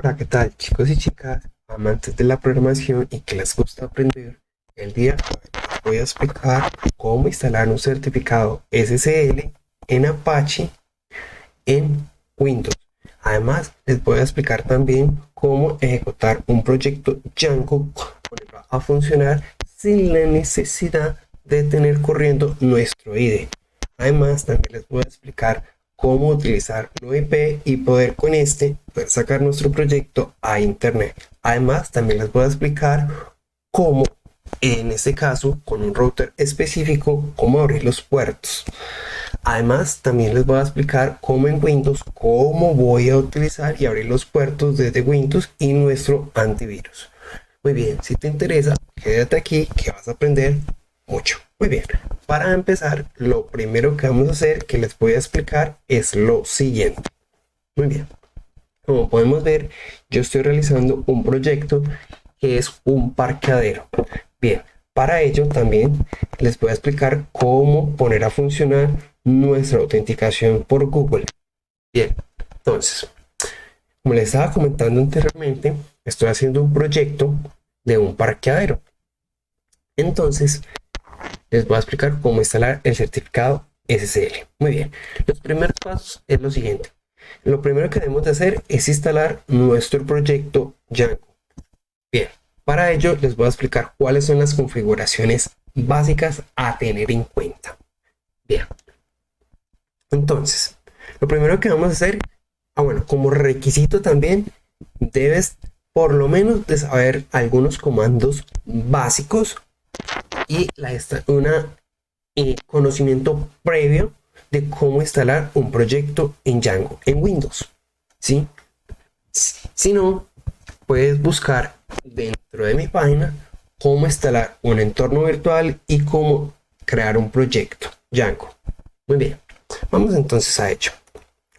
Hola, ¿qué tal, chicos y chicas, amantes de la programación y que les gusta aprender? El día de hoy les voy a explicar cómo instalar un certificado SSL en Apache en Windows. Además, les voy a explicar también cómo ejecutar un proyecto Django a funcionar sin la necesidad de tener corriendo nuestro IDE. Además, también les voy a explicar cómo utilizar un IP y poder poder sacar nuestro proyecto a internet. Además, también les voy a explicar cómo, en este caso, con un router específico, cómo abrir los puertos. Además, también les voy a explicar cómo en Windows, cómo voy a utilizar y abrir los puertos desde Windows y nuestro antivirus. Muy bien, si te interesa, quédate aquí que vas a aprender mucho. Muy bien, para empezar, lo primero que vamos a hacer, que les voy a explicar, es lo siguiente. Muy bien, como podemos ver, yo estoy realizando un proyecto que es un parqueadero. Bien, para ello también les voy a explicar cómo poner a funcionar nuestra autenticación por Google. Bien, entonces, como les estaba comentando anteriormente, estoy haciendo un proyecto de un parqueadero. Entonces, les voy a explicar cómo instalar el certificado SSL. Muy bien, los primeros pasos es lo siguiente. Lo primero que debemos de hacer es instalar nuestro proyecto Django. Bien, para ello les voy a explicar cuáles son las configuraciones básicas a tener en cuenta. Bien, entonces, lo primero que vamos a hacer, como requisito también, debes por lo menos de saber algunos comandos básicos y un conocimiento previo de cómo instalar un proyecto en Django en Windows. ¿Sí? Si no, puedes buscar dentro de mi página cómo instalar un entorno virtual y cómo crear un proyecto Django. Muy bien, vamos entonces a ello.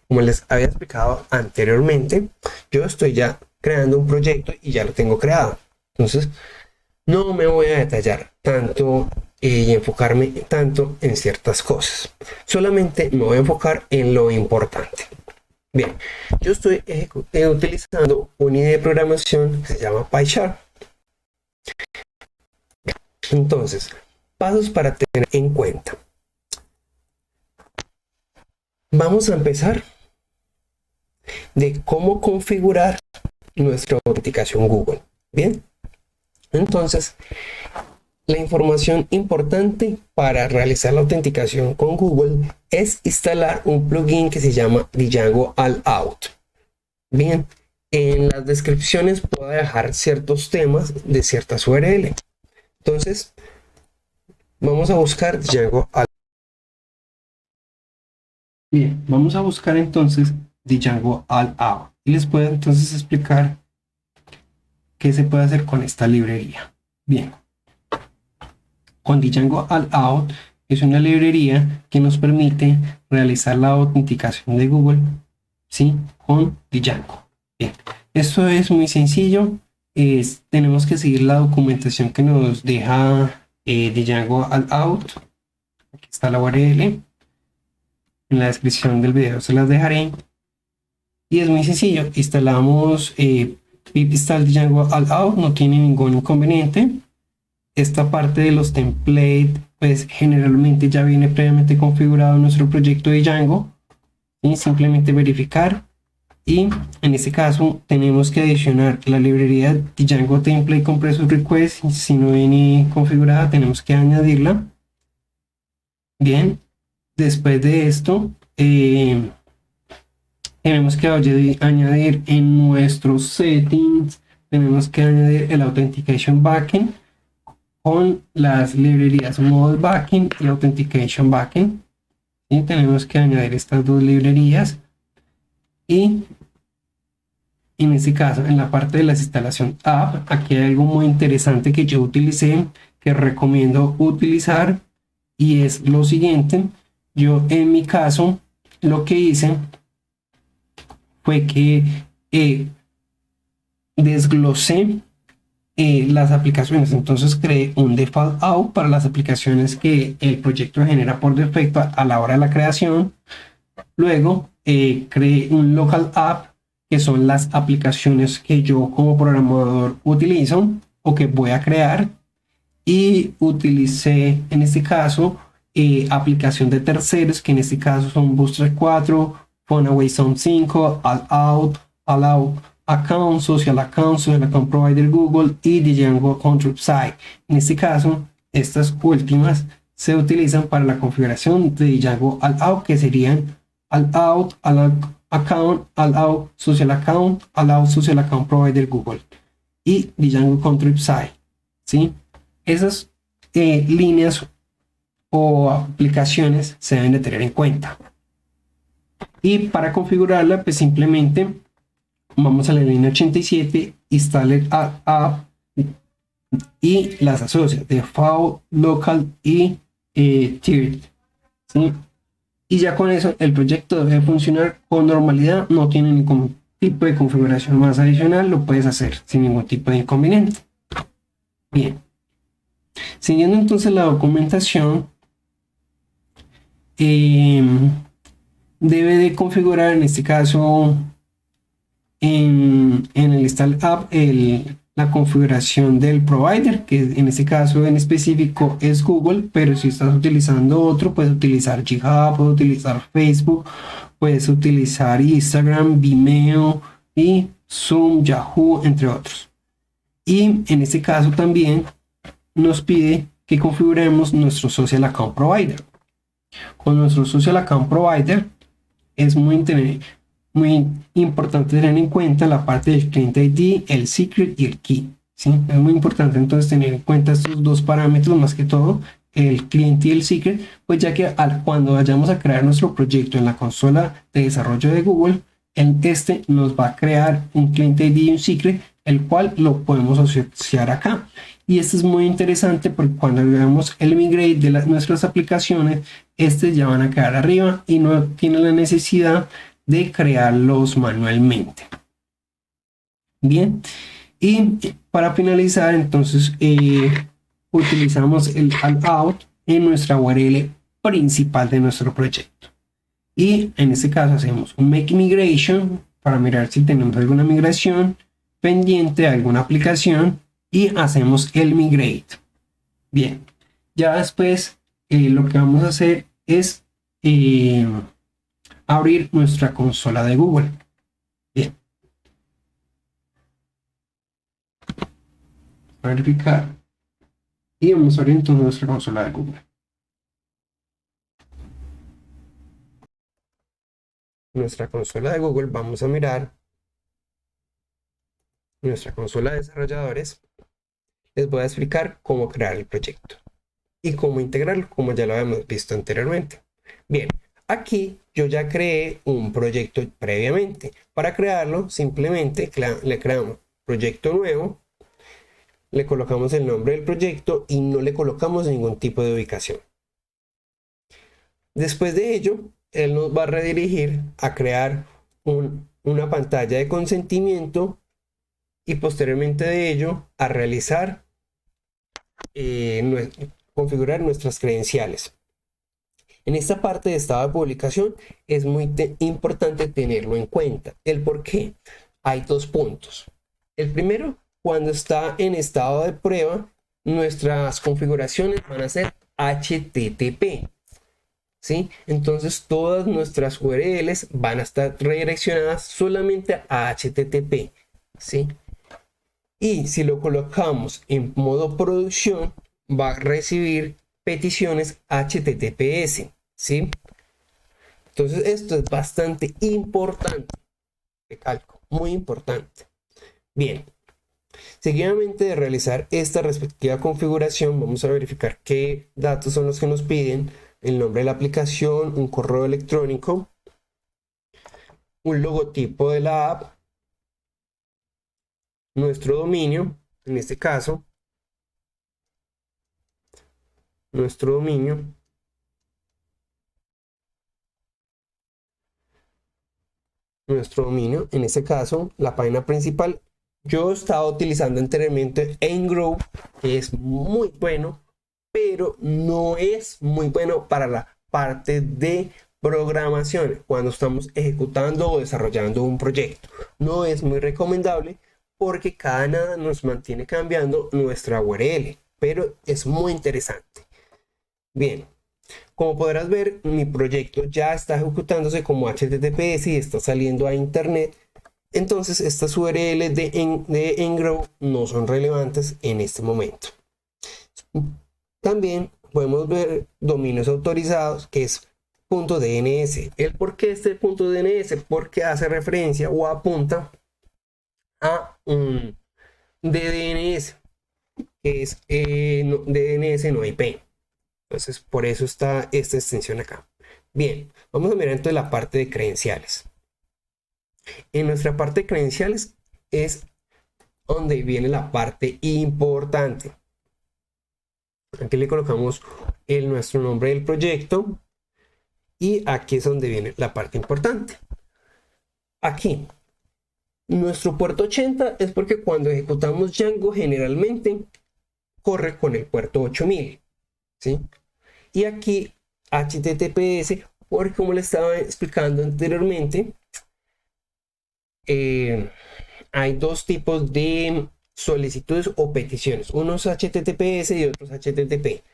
Como les había explicado anteriormente, yo estoy ya creando un proyecto y ya lo tengo creado. Entonces, no me voy a detallar tanto y enfocarme tanto en ciertas cosas. Solamente me voy a enfocar en lo importante. Bien, yo estoy utilizando un IDE de programación que se llama PyCharm. Entonces, pasos para tener en cuenta. Vamos a empezar de cómo configurar nuestra autenticación Google. Bien, entonces, la información importante para realizar la autenticación con Google es instalar un plugin que se llama Django All-Out. Bien, en las descripciones puedo dejar ciertos temas de ciertas URL. Entonces, vamos a buscar Django All-Out. Bien, vamos a buscar entonces Django All-Out y les puedo entonces explicar qué se puede hacer con esta librería. Bien, con Django All-Out es una librería que nos permite realizar la autenticación de Google, ¿sí? Con Django. Bien, esto es muy sencillo. Tenemos que seguir la documentación que nos deja Django All-Out. Aquí está la URL. En la descripción del video se las dejaré. Y es muy sencillo. Instalamos pip install Django All-Out, no tiene ningún inconveniente. Esta parte de los templates, pues generalmente ya viene previamente configurado en nuestro proyecto de Django. Y simplemente verificar. Y en este caso tenemos que adicionar la librería Django Template Compressor Request. Si no viene configurada, tenemos que añadirla. Bien, después de esto, tenemos que añadir en nuestros settings, tenemos que añadir el Authentication Backend con las librerías Model Backend y Authentication Backend. Y tenemos que añadir estas dos librerías. Y en este caso, en la parte de la instalación app, aquí hay algo muy interesante que yo utilicé, que recomiendo utilizar, y es lo siguiente. Yo en mi caso lo que hice fue que desglosé las aplicaciones. Entonces creé un default out para las aplicaciones que el proyecto genera por defecto a la hora de la creación. Luego creé un local app que son las aplicaciones que yo como programador utilizo o que voy a crear, y utilicé en este caso aplicación de terceros, que en este caso son Bootstrap 4, Phonaway Sound 5, All Out, Allow Account, Social Account Provider Google y Django Control Site. En este caso, estas últimas se utilizan para la configuración de Django All Out, que serían All Out, Allow Account, Allow Social Account, Allow Social Account Provider Google y Django Control Site. ¿Sí? Esas líneas o aplicaciones se deben de tener en cuenta. Y para configurarla, pues simplemente vamos a la línea 87, installer app y las asocia, default, local y tiered. ¿Sí? Y ya con eso el proyecto debe funcionar con normalidad, no tiene ningún tipo de configuración más adicional, lo puedes hacer sin ningún tipo de inconveniente. Bien. Siguiendo entonces la documentación, debe de configurar en este caso en el install app la configuración del provider, que en este caso en específico es Google, pero si estás utilizando otro, puedes utilizar GitHub, puedes utilizar Facebook, puedes utilizar Instagram, Vimeo y Zoom, Yahoo, entre otros. Y en este caso también nos pide que configuremos nuestro Social Account Provider. Con nuestro Social Account Provider es muy importante tener en cuenta la parte del Client ID, el Secret y el Key. ¿Sí? Es muy importante entonces tener en cuenta estos dos parámetros, más que todo el Client y el Secret, pues ya que cuando vayamos a crear nuestro proyecto en la consola de desarrollo de Google, este nos va a crear un Client ID y un Secret, el cual lo podemos asociar acá. Y esto es muy interesante porque cuando veamos el migrate de nuestras aplicaciones, estos ya van a quedar arriba y no tienen la necesidad de crearlos manualmente. Bien, y para finalizar entonces utilizamos el allout en nuestra URL principal de nuestro proyecto. Y en este caso hacemos un make migration para mirar si tenemos alguna migración pendiente de alguna aplicación y hacemos el migrate. Bien, ya después lo que vamos a hacer es abrir nuestra consola de Google. Bien, verificar y vamos a abrir entonces nuestra consola de Google. Nuestra consola de Google, vamos a mirar nuestra consola de desarrolladores. Les voy a explicar cómo crear el proyecto y cómo integrarlo, como ya lo habíamos visto anteriormente. Bien, aquí yo ya creé un proyecto previamente. Para crearlo, simplemente le creamos proyecto nuevo, le colocamos el nombre del proyecto y no le colocamos ningún tipo de ubicación. Después de ello, él nos va a redirigir a crear una pantalla de consentimiento y posteriormente de ello a realizar configurar nuestras credenciales. En esta parte de estado de publicación es muy importante tenerlo en cuenta. ¿El por qué? Hay dos puntos. El primero, cuando está en estado de prueba, nuestras configuraciones van a ser HTTP. ¿Sí? Entonces todas nuestras URLs van a estar redireccionadas solamente a HTTP. ¿Sí? Y si lo colocamos en modo producción, va a recibir peticiones HTTPS, ¿sí? Entonces esto es bastante importante, recalco, muy importante. Bien, seguidamente de realizar esta respectiva configuración, vamos a verificar qué datos son los que nos piden: el nombre de la aplicación, un correo electrónico, un logotipo de la app, nuestro dominio, en este caso, nuestro dominio, en este caso, la página principal. Yo estaba utilizando anteriormente nGrow, que es muy bueno, pero no es muy bueno para la parte de programación cuando estamos ejecutando o desarrollando un proyecto. no es muy recomendable porque cada nada nos mantiene cambiando nuestra URL, pero es muy interesante. Bien, como podrás ver, mi proyecto ya está ejecutándose como HTTPS y está saliendo a internet. Entonces estas URLs de ngrowth no son relevantes en este momento. También podemos ver dominios autorizados, que es .dns. ¿El por qué este .dns? Porque hace referencia o apunta a un DNS, que es DNS no IP. Entonces, por eso está esta extensión acá. Bien, vamos a mirar entonces la parte de credenciales. En nuestra parte de credenciales es donde viene la parte importante. Aquí le colocamos nuestro nombre del proyecto y aquí es donde viene la parte importante. Aquí, nuestro puerto 80 es porque cuando ejecutamos Django generalmente corre con el puerto 8000, ¿sí? Y aquí HTTPS, porque como le estaba explicando anteriormente, hay dos tipos de solicitudes o peticiones, unos HTTPS y otros HTTP.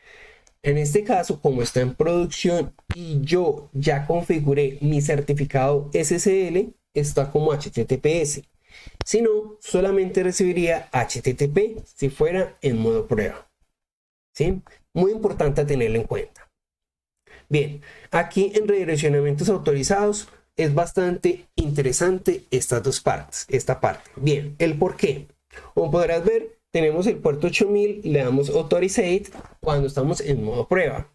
En este caso, como está en producción y yo ya configuré mi certificado SSL, está como HTTPS. Si no, solamente recibiría HTTP si fuera en modo prueba. ¿Sí? Muy importante tenerlo en cuenta. Bien, aquí en redireccionamientos autorizados es bastante interesante estas dos partes, esta parte. Bien, el por qué. Como podrás ver, tenemos el puerto 8000, le damos Authorizate cuando estamos en modo prueba.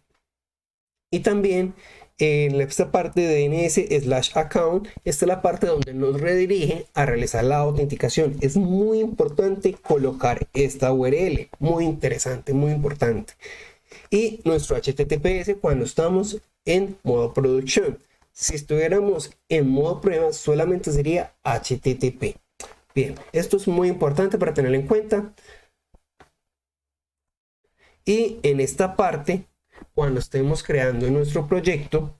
Y también en esta parte de DNS/account, esta es la parte donde nos redirige a realizar la autenticación. Es muy importante colocar esta URL, muy interesante, muy importante. Y nuestro HTTPS cuando estamos en modo producción. Si estuviéramos en modo prueba, solamente sería HTTP. Bien, esto es muy importante para tenerlo en cuenta. Y en esta parte, cuando estemos creando nuestro proyecto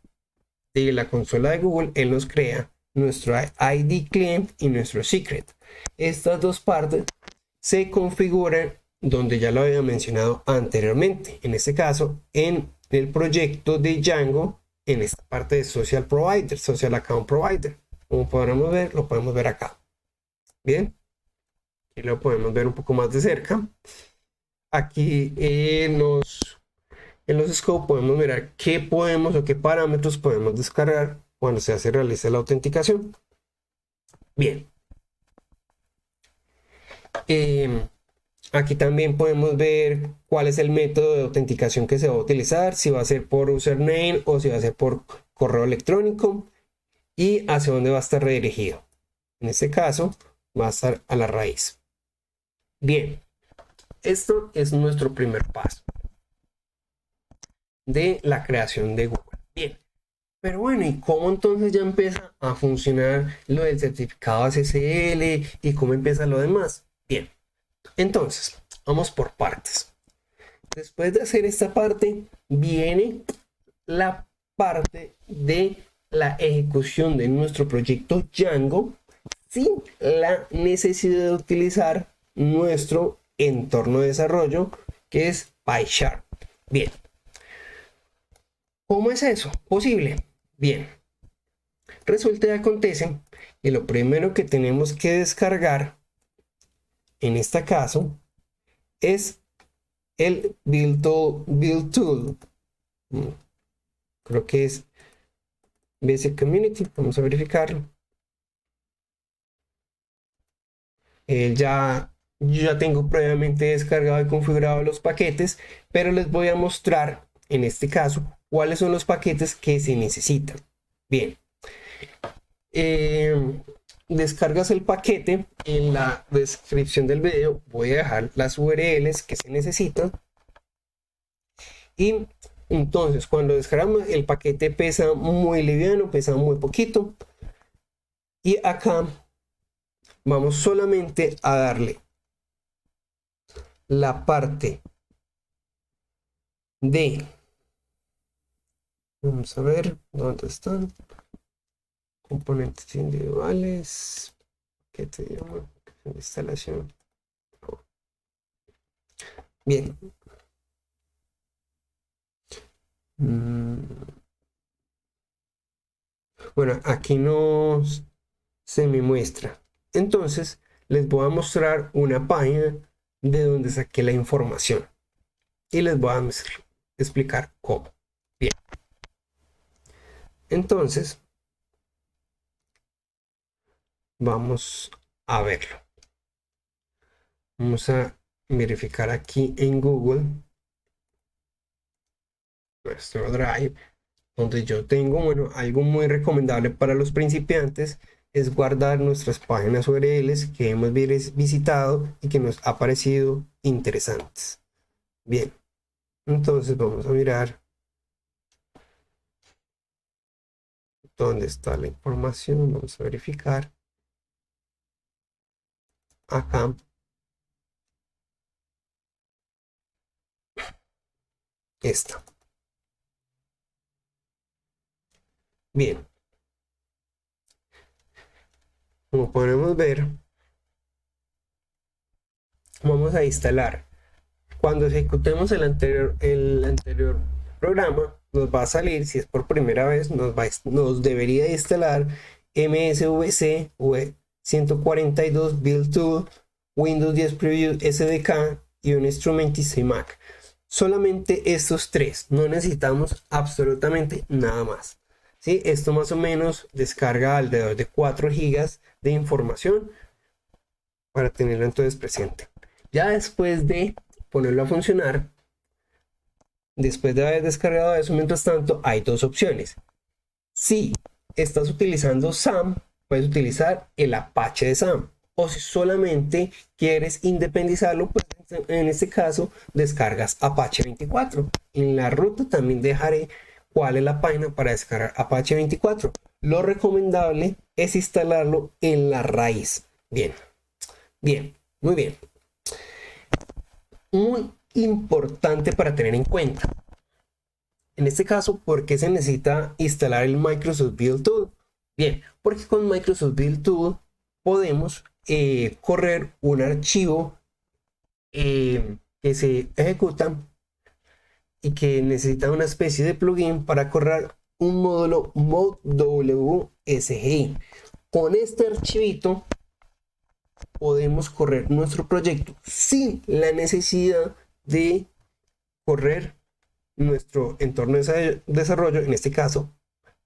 de la consola de Google, él nos crea nuestro ID client y nuestro secret. Estas dos partes se configuran donde ya lo había mencionado anteriormente. En este caso, en el proyecto de Django, en esta parte de Social Provider, Social Account Provider. Como podremos ver, lo podemos ver acá. Bien, y lo podemos ver un poco más de cerca. Aquí en los scopes podemos mirar qué podemos o qué parámetros podemos descargar cuando se realiza la autenticación. Bien. Aquí también podemos ver cuál es el método de autenticación que se va a utilizar, si va a ser por username o si va a ser por correo electrónico y hacia dónde va a estar redirigido. En este caso va a estar a la raíz. Bien, esto es nuestro primer paso de la creación de Google. Bien, pero bueno, ¿y cómo entonces ya empieza a funcionar lo del certificado SSL y cómo empieza lo demás? Bien, entonces vamos por partes. Después de hacer esta parte, viene la parte de la ejecución de nuestro proyecto Django sin la necesidad de utilizar nuestro entorno de desarrollo que es PyCharm. Bien, ¿cómo es eso posible? Bien, resulta y acontece que lo primero que tenemos que descargar en este caso es el Build Tool. Creo que es Basic Community. Vamos a verificarlo. Yo ya tengo previamente descargado y configurado los paquetes, pero les voy a mostrar en este caso cuáles son los paquetes que se necesitan. Bien, descargas el paquete. En la descripción del video voy a dejar las URLs que se necesitan. Y entonces cuando descargamos el paquete pesa muy liviano, pesa muy poquito. Y acá vamos solamente a darle la parte de, vamos a ver dónde están componentes individuales, ¿Qué te llama? Instalación. Bien. Bueno, aquí se me muestra. Entonces, les voy a mostrar una página de donde saqué la información. Y les voy a explicar cómo. Bien. Entonces, vamos a verlo. Vamos a verificar aquí en Google nuestro Drive, donde yo tengo, bueno, algo muy recomendable para los principiantes es guardar nuestras páginas URLs que hemos visitado y que nos ha parecido interesantes. Bien, entonces vamos a mirar dónde está la información. Vamos a verificar acá. Esta. Bien, como podemos ver, vamos a instalar. Cuando ejecutemos el anterior programa, nos va a salir, si es por primera vez, nos debería instalar MSVC 142 Build Tool, Windows 10 Preview SDK y un Instrumentis Mac. Solamente estos tres, no necesitamos absolutamente nada más. ¿Sí? Esto más o menos descarga alrededor de 4 GB de información para tenerlo entonces presente. Ya después de ponerlo a funcionar, después de haber descargado eso, mientras tanto, hay dos opciones. Si estás utilizando SAM, puedes utilizar el Apache de SAM. O si solamente quieres independizarlo, pues en este caso descargas Apache 24. En la ruta también dejaré cuál es la página para descargar Apache 24. Lo recomendable es instalarlo en la raíz. Bien, bien, muy bien. Muy importante para tener en cuenta. En este caso, ¿por qué se necesita instalar el Microsoft Build Tool? Bien, porque con Microsoft Build Tool podemos correr un archivo que se ejecuta y que necesita una especie de plugin para correr un módulo ModWSGI. Con este archivito podemos correr nuestro proyecto sin la necesidad de correr nuestro entorno de desarrollo, en este caso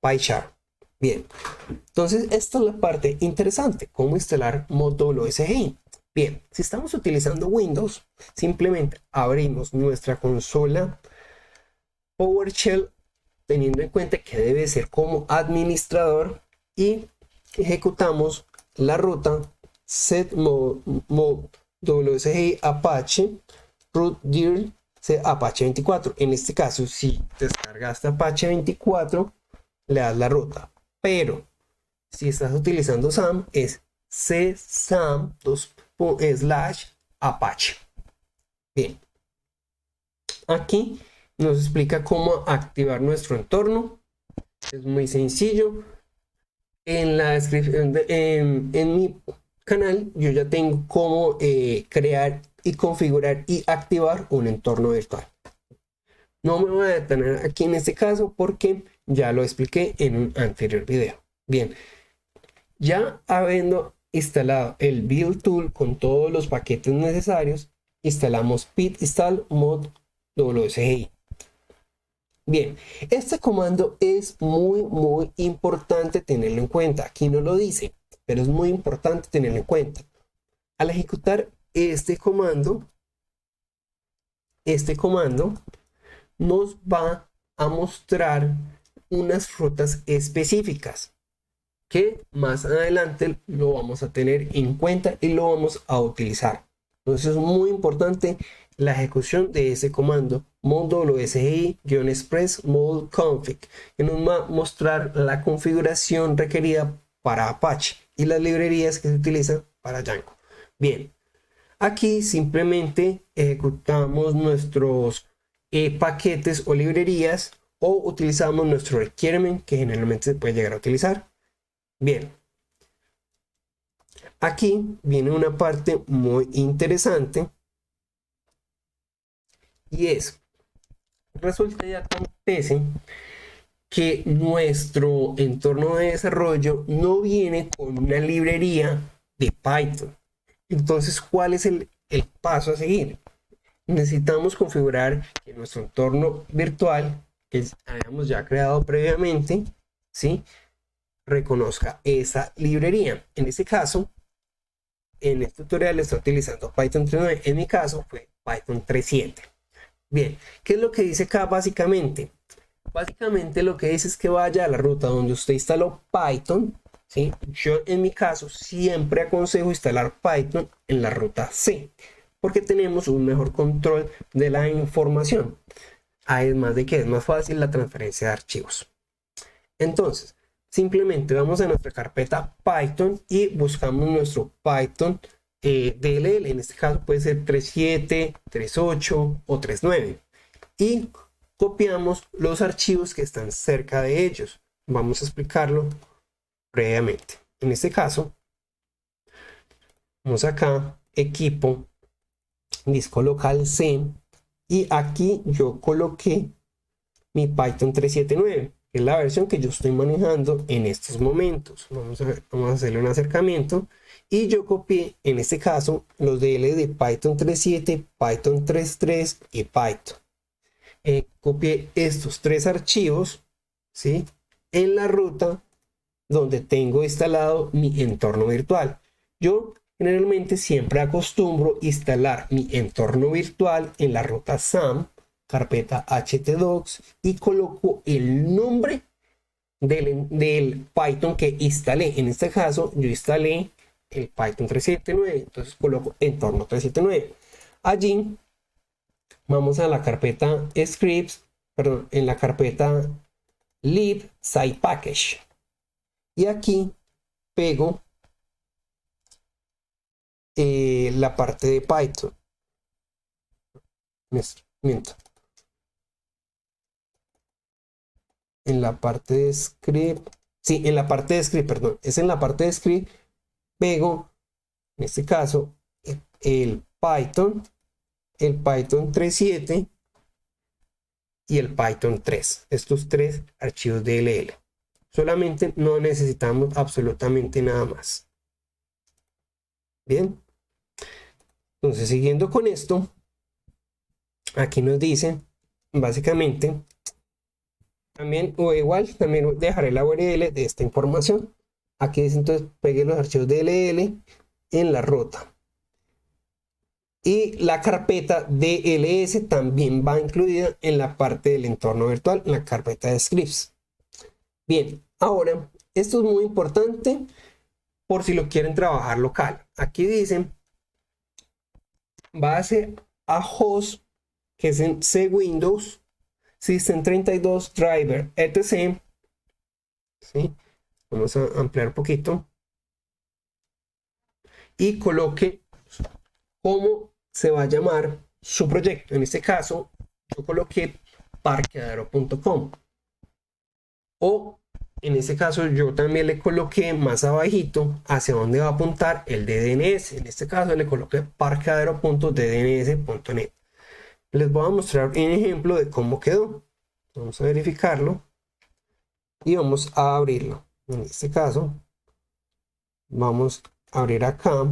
PyCharm. Bien, entonces esta es la parte interesante, cómo instalar ModWSGI. Bien, si estamos utilizando Windows, simplemente abrimos nuestra consola PowerShell, teniendo en cuenta que debe ser como administrador, y ejecutamos la ruta set modwsgi apache root dir Apache 24. En este caso, si descargaste Apache 24, le das la ruta. Pero si estás utilizando SAM, es csam/apache. Bien. Aquí nos explica cómo activar nuestro entorno. Es muy sencillo. En la descripción en mi canal yo ya tengo cómo crear y configurar y activar un entorno virtual. No me voy a detener aquí en este caso porque ya lo expliqué en un anterior video. Bien, ya habiendo instalado el Build Tool con todos los paquetes necesarios, instalamos pip install mod wsgi. Bien, este comando es muy importante tenerlo en cuenta. Aquí no lo dice, pero es muy importante tenerlo en cuenta. Al ejecutar este comando nos va a mostrar unas rutas específicas que más adelante lo vamos a tener en cuenta y lo vamos a utilizar. Entonces es muy importante la ejecución de ese comando modwsgi-express mode config, que nos va a mostrar la configuración requerida para Apache y las librerías que se utilizan para Django. Bien, aquí simplemente ejecutamos nuestros paquetes o librerías, o utilizamos nuestro requirement que generalmente se puede llegar a utilizar. Bien, Aquí viene una parte muy interesante y es, resulta y acontece que nuestro entorno de desarrollo no viene con una librería de Python. Entonces, ¿cuál es el paso a seguir? Necesitamos configurar que nuestro entorno virtual que hayamos ya creado previamente, ¿sí?, reconozca esa librería. En este caso, en este tutorial estoy utilizando Python 3.9. En mi caso fue Python 3.7. Bien, ¿qué es lo que dice acá básicamente? Básicamente lo que dice es que vaya a la ruta donde usted instaló Python, ¿sí? Yo en mi caso siempre aconsejo instalar Python en la ruta C, porque tenemos un mejor control de la información. Además de que es más fácil la transferencia de archivos. Entonces, simplemente vamos a nuestra carpeta Python y buscamos nuestro Python DLL. En este caso puede ser 3.7, 3.8 o 3.9. Y copiamos los archivos que están cerca de ellos. Vamos a explicarlo previamente. En este caso, vamos acá, equipo, disco local C, y aquí yo coloqué mi Python 3.7.9, que es la versión que yo estoy manejando en estos momentos. Vamos a hacerle un acercamiento. Y yo copié, en este caso, los DL de Python 3.7, Python 3.3 y Python. Copié estos tres archivos, ¿sí?, en la ruta donde tengo instalado mi entorno virtual. Yo generalmente siempre acostumbro instalar mi entorno virtual en la ruta SAM, carpeta htdocs, y coloco el nombre del Python que instalé. En este caso yo instalé el Python 3.7.9, entonces coloco entorno 3.7.9. Allí vamos a la carpeta scripts, perdón, en la carpeta lib site package, y aquí pego la parte de Python. Miento. En la parte de script, sí, en la parte de script, perdón, es en la parte de script, pego, en este caso, el Python 3.7 y el Python 3, estos tres archivos DLL. Solamente no necesitamos absolutamente nada más. Bien, entonces siguiendo con esto, aquí nos dice básicamente, también, o igual, también dejaré la URL de esta información. Aquí dice, entonces pegué los archivos DLL en la ruta. Y la carpeta DLS también va incluida en la parte del entorno virtual, en la carpeta de scripts. Bien, ahora, esto es muy importante por si lo quieren trabajar local. Aquí dicen base a host, que es en C Windows, System32, driver, etc. ¿Sí? Vamos a ampliar un poquito. Y coloque cómo se va a llamar su proyecto. En este caso, yo coloqué parqueadero.com. O en este caso, yo también le coloqué más abajito hacia dónde va a apuntar el DNS. En este caso, le coloqué parqueadero.ddns.net. Les voy a mostrar un ejemplo de cómo quedó. Vamos a verificarlo y vamos a abrirlo. En este caso, vamos a abrir acá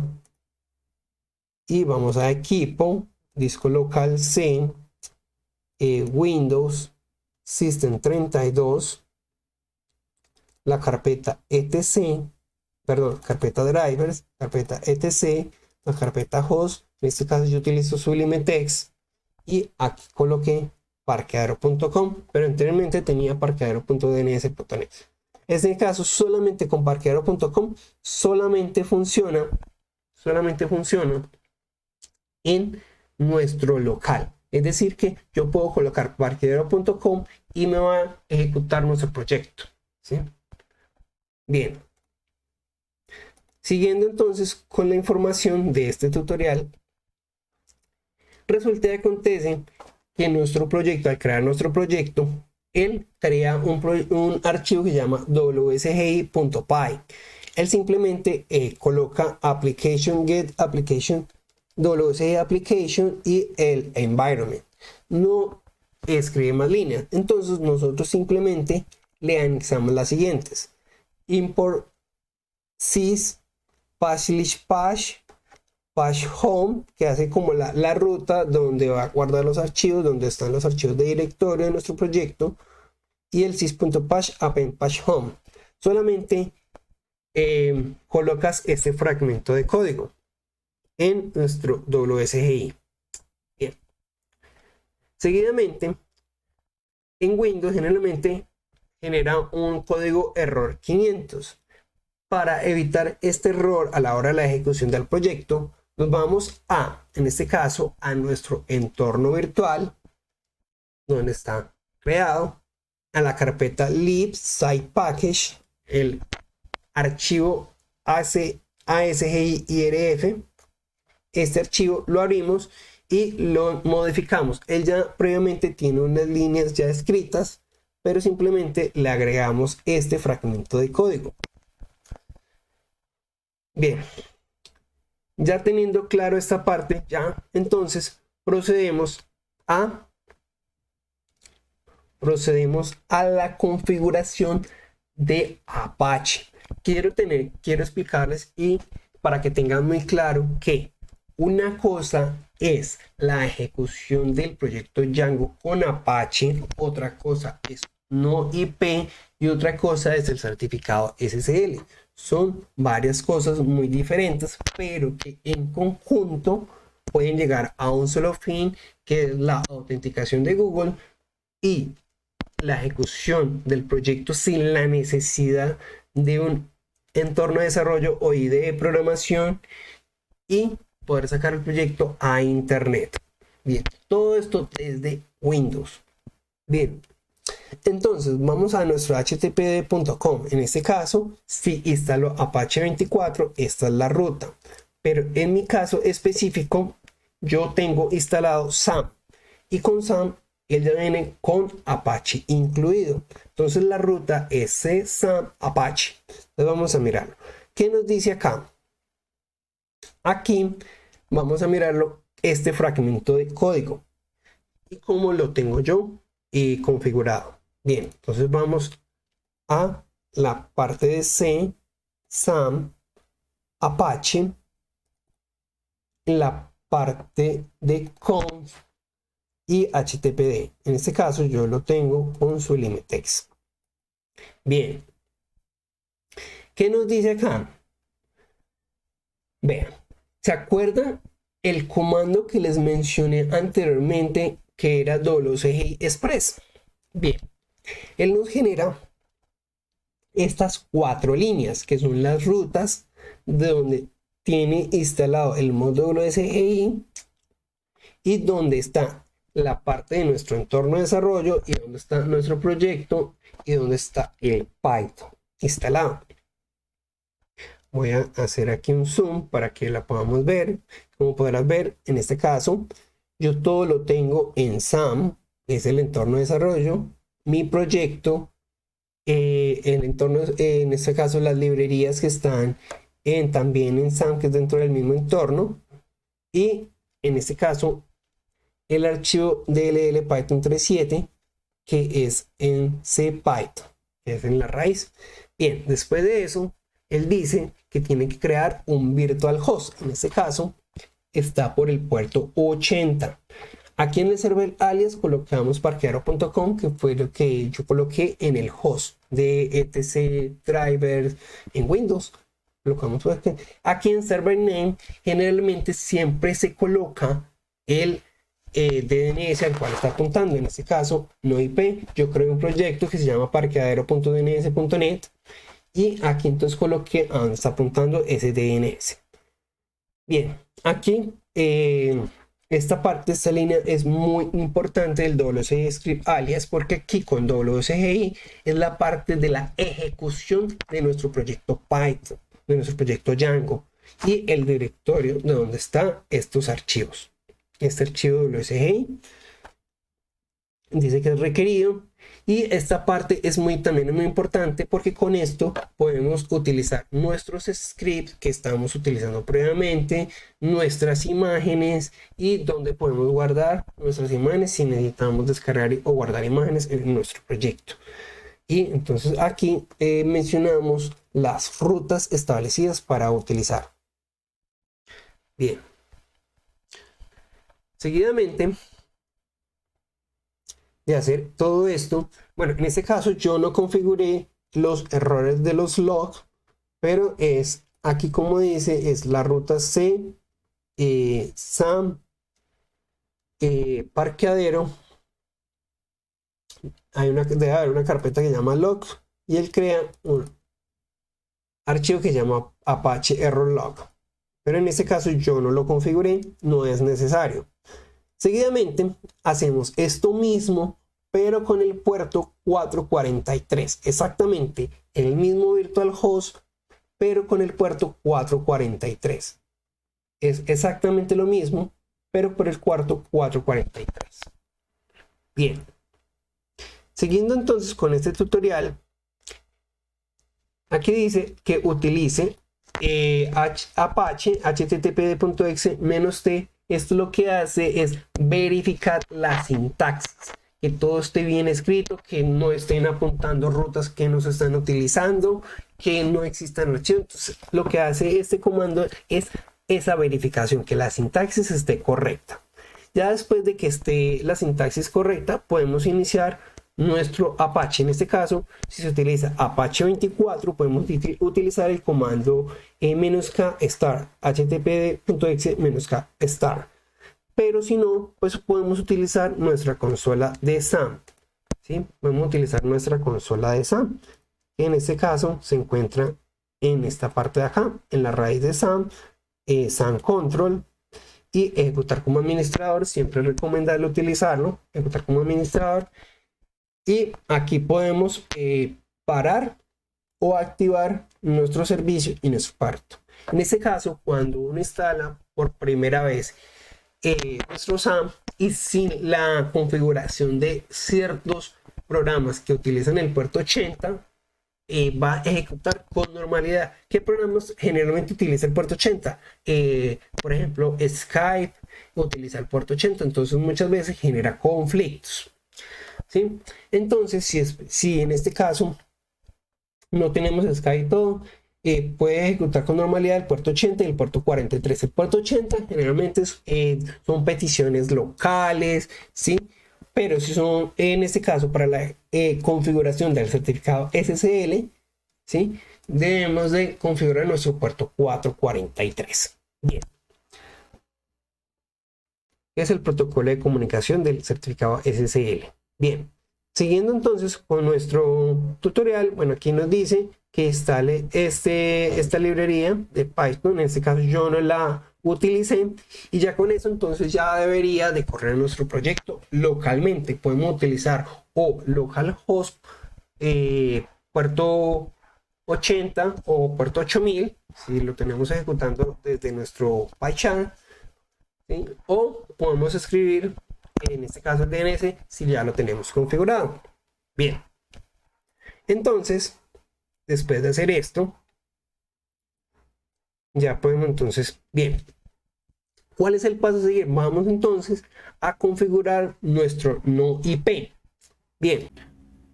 y vamos a equipo, disco local C, Windows, System32, la carpeta etc, perdón, carpeta drivers, carpeta etc, la carpeta host. En este caso yo utilizo Sublime Text y aquí coloqué parqueadero.com, pero anteriormente tenía parqueadero.dns.net. En este caso, solamente con parqueadero.com solamente funciona en nuestro local. Es decir, que yo puedo colocar parqueadero.com y me va a ejecutar nuestro proyecto, ¿sí? Bien. Siguiendo entonces con la información de este tutorial, resulta y acontece que nuestro proyecto, al crear nuestro proyecto, él crea un archivo que se llama wsgi.py. él simplemente coloca application get application WSGI application y el environment. No escribe más líneas. Entonces nosotros simplemente le anexamos las siguientes: import sys pash home, que hace como la ruta donde va a guardar los archivos, donde están los archivos de directorio de nuestro proyecto, y el sys.pash append pash home. Solamente colocas este fragmento de código en nuestro WSGI. Bien. Seguidamente, en Windows generalmente genera un código error 500. Para evitar este error a la hora de la ejecución del proyecto, nos vamos en este caso, a nuestro entorno virtual, donde está creado, a la carpeta lib site package, el archivo ASGI-IRF. Este archivo lo abrimos y lo modificamos. Él ya previamente tiene unas líneas ya escritas, pero simplemente le agregamos este fragmento de código. Bien, ya teniendo claro esta parte, ya entonces procedemos a la configuración de Apache. Quiero explicarles, y para que tengan muy claro, que una cosa es la ejecución del proyecto Django con Apache, otra cosa es no IP y otra cosa es el certificado SSL. Son varias cosas muy diferentes, pero que en conjunto pueden llegar a un solo fin, que es la autenticación de Google y la ejecución del proyecto sin la necesidad de un entorno de desarrollo o IDE de programación, y poder sacar el proyecto a internet. Bien, todo esto desde Windows. Bien, entonces vamos a nuestro httpd.com. En este caso, si instalo Apache 24, esta es la ruta. Pero en mi caso específico, yo tengo instalado SAM, y con SAM él ya viene con Apache incluido. Entonces la ruta es SAM Apache. Entonces vamos a mirarlo. ¿Qué nos dice acá? Aquí vamos a mirarlo, este fragmento de código y cómo lo tengo yo configurado. Bien, entonces vamos a la parte de C, SAM, Apache, la parte de conf y HTTPD. En este caso yo lo tengo con su Limitex. Bien, ¿qué nos dice acá? Vean, ¿se acuerdan el comando que les mencioné anteriormente, que era WSGI Express? Bien, él nos genera estas 4 líneas, que son las rutas de donde tiene instalado el módulo WSGI, y donde está la parte de nuestro entorno de desarrollo, y donde está nuestro proyecto, y donde está el Python instalado. Voy a hacer aquí un zoom para que la podamos ver. Como podrás ver, en este caso, yo todo lo tengo en SAM, es el entorno de desarrollo, mi proyecto, el entorno, en este caso las librerías que están también en SAM, que es dentro del mismo entorno, y en este caso el archivo DLL Python 3.7, que es en CPython, que es en la raíz. Bien, después de eso, él dice que tiene que crear un virtual host. En este caso está por el puerto 80. Aquí en el server alias colocamos parqueadero.com, que fue lo que yo coloqué en el host de etc drivers en Windows. Colocamos aquí en server name. Generalmente siempre se coloca el DNS al cual está apuntando. En este caso, no IP. Yo creo un proyecto que se llama parqueadero.dns.net, y aquí entonces coloqué a donde está apuntando ese DNS. Bien, aquí esta parte, esta línea es muy importante del WSGI script alias, porque aquí con WSGI es la parte de la ejecución de nuestro proyecto Python, de nuestro proyecto Django, y el directorio de donde están estos archivos. Este archivo WSGI dice que es requerido, Y esta parte es también muy importante porque con esto podemos utilizar nuestros scripts que estamos utilizando previamente, nuestras imágenes y donde podemos guardar nuestras imágenes si necesitamos descargar o guardar imágenes en nuestro proyecto. Y entonces aquí mencionamos las rutas establecidas para utilizar. Bien. Seguidamente de hacer todo esto, bueno, en este caso yo no configuré los errores de los logs, pero es aquí como dice, es la ruta C, SAM, parqueadero. Debe haber una carpeta que se llama logs y él crea un archivo que se llama Apache Error Log. Pero en este caso yo no lo configuré, no es necesario. Seguidamente hacemos esto mismo, pero con el puerto 443. Exactamente el mismo virtual host, pero con el puerto 443. Es exactamente lo mismo, pero por el puerto 443. Bien. Siguiendo entonces con este tutorial, aquí dice que utilice Apache httpd.exe-t. Esto lo que hace es verificar la sintaxis, que todo esté bien escrito, que no estén apuntando rutas que no se están utilizando, que no existan archivos. Entonces, lo que hace este comando es esa verificación, que la sintaxis esté correcta. Ya después de que esté la sintaxis correcta, podemos iniciar nuestro Apache. En este caso, si se utiliza Apache 24, podemos utilizar el comando "-k star", httpd.exe-k star. Pero si no, pues podemos utilizar nuestra consola de SAM. ¿Sí? Podemos utilizar nuestra consola de SAM, que en este caso se encuentra en esta parte de acá, en la raíz de SAM, SAM control, y ejecutar como administrador. Siempre es recomendable utilizarlo, ejecutar como administrador. Y aquí podemos parar o activar nuestro servicio y nuestro parto. En este caso, cuando uno instala por primera vez nuestro SAM y sin la configuración de ciertos programas que utilizan el puerto 80, va a ejecutar con normalidad. ¿Qué programas generalmente utiliza el puerto 80? Por ejemplo, Skype utiliza el puerto 80, entonces muchas veces genera conflictos. ¿Sí? Entonces, si en este caso no tenemos Skype y todo, puede ejecutar con normalidad el puerto 80 y el puerto 43. El puerto 80 generalmente son peticiones locales, ¿sí? Pero si son, en este caso, para la configuración del certificado SSL, ¿sí? Debemos de configurar nuestro puerto 443. Bien. Es el protocolo de comunicación del certificado SSL. Bien. Siguiendo entonces con nuestro tutorial, bueno, aquí nos dice que instale esta librería de Python. En este caso yo no la utilicé, y ya con eso entonces ya debería de correr nuestro proyecto localmente. Podemos utilizar o localhost puerto 80 o puerto 8000 si lo tenemos ejecutando desde nuestro PyCharm, ¿sí? O podemos escribir en este caso el DNS si ya lo tenemos configurado. Bien, entonces después de hacer esto ya podemos entonces, bien, ¿cuál es el paso a seguir? Vamos entonces a configurar nuestro no IP. Bien,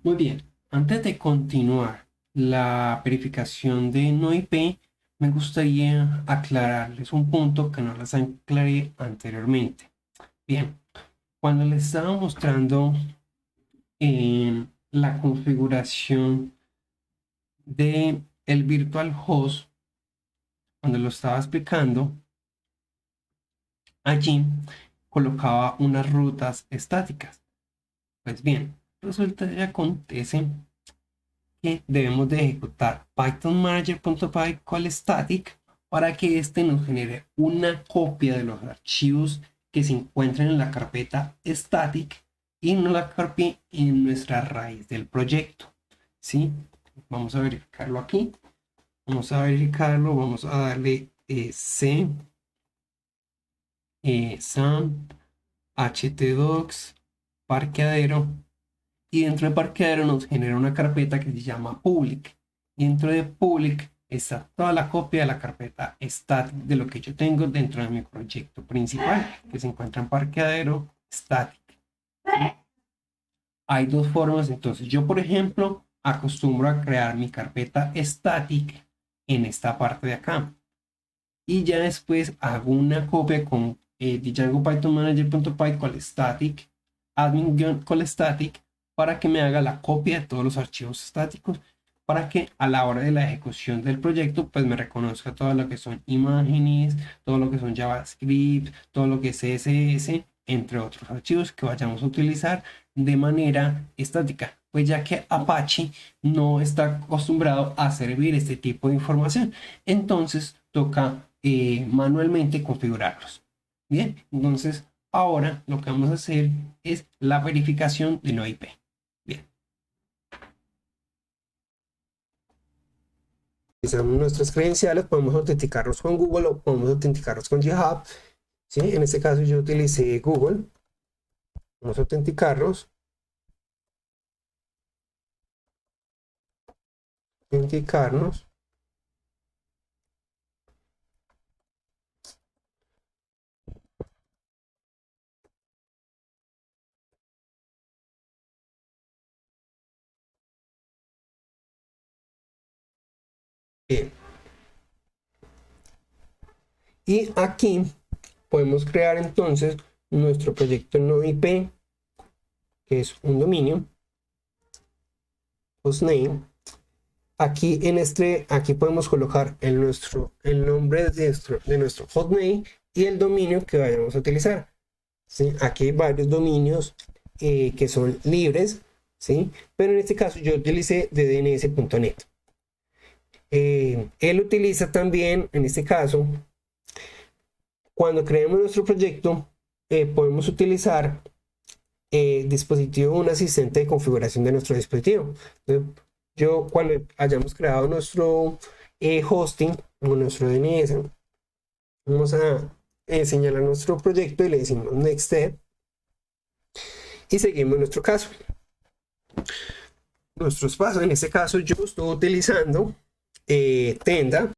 muy bien, antes de continuar la verificación de no IP, me gustaría aclararles un punto que no les aclaré anteriormente. Bien, cuando les estaba mostrando en la configuración de el virtual host, cuando lo estaba explicando, allí colocaba unas rutas estáticas. Pues bien, resulta y acontece que debemos de ejecutar python manager.py call static para que este nos genere una copia de los archivos que se encuentran en la carpeta static y no la copie en nuestra raíz del proyecto. ¿Sí? Vamos a verificarlo aquí. Vamos a verificarlo. Vamos a darle C, SAM, htdocs, parqueadero. y dentro de parqueadero nos genera una carpeta que se llama public. Y dentro de public está toda la copia de la carpeta static de lo que yo tengo dentro de mi proyecto principal, que se encuentra en parqueadero static. Hay dos formas, entonces yo por ejemplo acostumbro a crear mi carpeta static en esta parte de acá y ya después hago una copia con Django Python Manager.py call static admin-call static para que me haga la copia de todos los archivos estáticos para que a la hora de la ejecución del proyecto pues me reconozca todo lo que son imágenes, todo lo que son JavaScript, todo lo que es CSS, entre otros archivos que vayamos a utilizar de manera estática, pues ya que Apache no está acostumbrado a servir este tipo de información, entonces toca manualmente configurarlos. Bien, entonces ahora lo que vamos a hacer es la verificación de la IP. Bien. Utilizamos nuestras credenciales, podemos autenticarnos con Google o podemos autenticarnos con GitHub. ¿Sí? En este caso yo utilicé Google. Vamos a autenticarnos. Autenticarnos. Bien. Y aquí podemos crear entonces nuestro proyecto no IP, que es un dominio, hostname. Aquí aquí podemos colocar el nombre de nuestro hostname y el dominio que vayamos a utilizar. ¿Sí? Aquí hay varios dominios que son libres, ¿sí? Pero en este caso yo utilicé ddns.net. Él utiliza también, en este caso, cuando creemos nuestro proyecto, podemos utilizar un asistente de configuración de nuestro dispositivo. Entonces, cuando hayamos creado nuestro hosting o nuestro DNS, vamos a señalar nuestro proyecto y le decimos Next Step y seguimos nuestro caso. Nuestros pasos, en este caso yo estoy utilizando Tenda.